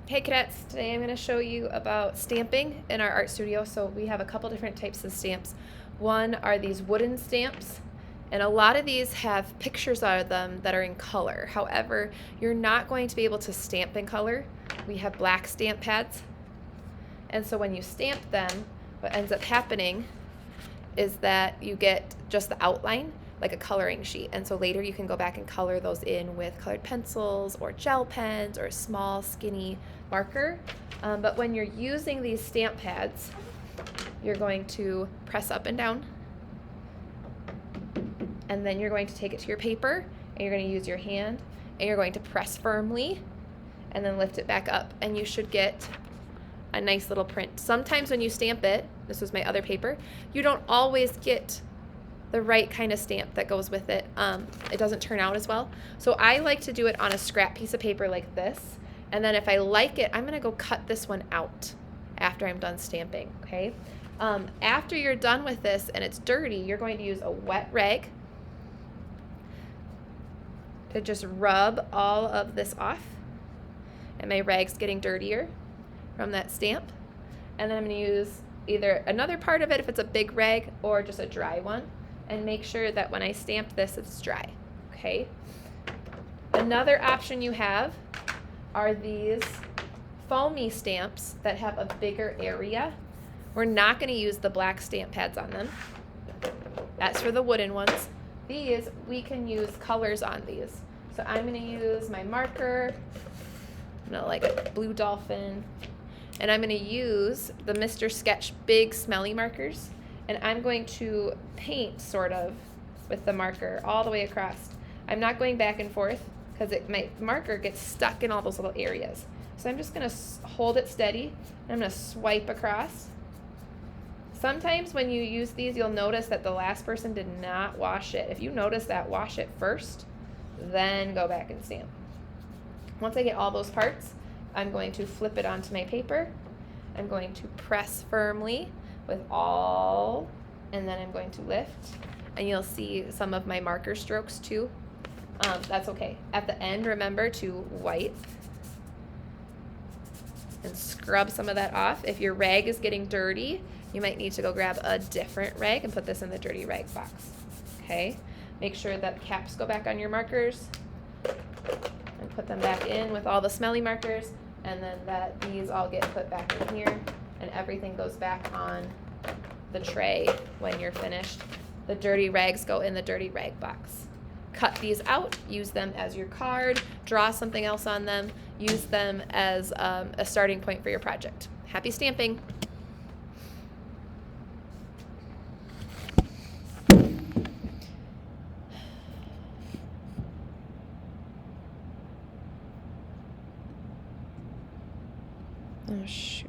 Hey cadets, today I'm going to show you about stamping in our art studio. So we have a couple different types of stamps. One are these wooden stamps, and a lot of these have pictures of them that are in color. However, you're not going to be able to stamp in color. We have black stamp pads, and so when you stamp them, what ends up happening is that you get just the outline, like a coloring sheet. And so later you can go back and color those in with colored pencils or gel pens or a small skinny marker. But when you're using these stamp pads, you're going to press up and down, and then you're going to take it to your paper, and you're going to use your hand, and you're going to press firmly, and then lift it back up, and you should get a nice little print. Sometimes when you stamp it, this was my other paper, you don't always get the right kind of stamp that goes with it. It doesn't turn out as well. So I like to do it on a scrap piece of paper like this, and then if I like it, I'm gonna go cut this one out after I'm done stamping, okay? After you're done with this and it's dirty, you're going to use a wet rag to just rub all of this off. And my rag's getting dirtier from that stamp. And then I'm going to use either another part of it if it's a big rag or just a dry one, and make sure that when I stamp this it's dry, okay? Another option you have are these foamy stamps that have a bigger area. We're not going to use the black stamp pads on them. That's for the wooden ones. These, we can use colors on these. So I'm going to use my marker. I'm going to like a blue dolphin. And I'm going to use the Mr. Sketch big smelly markers. And I'm going to paint sort of with the marker all the way across. I'm not going back and forth because my marker gets stuck in all those little areas. So I'm just going to hold it steady, and I'm going to swipe across. Sometimes when you use these, you'll notice that the last person did not wash it. If you notice that, wash it first, then go back and stamp. Once I get all those parts, I'm going to flip it onto my paper. I'm going to press firmly with all, and then I'm going to lift. And you'll see some of my marker strokes too. That's okay. At the end, remember to wipe and scrub some of that off. If your rag is getting dirty, you might need to go grab a different rag and put this in the dirty rag box, okay? Make sure that caps go back on your markers and put them back in with all the smelly markers, and then that these all get put back in here, and everything goes back on the tray when you're finished. The dirty rags go in the dirty rag box. Cut these out, use them as your card, draw something else on them, use them as a starting point for your project. Happy stamping! Oh shoot.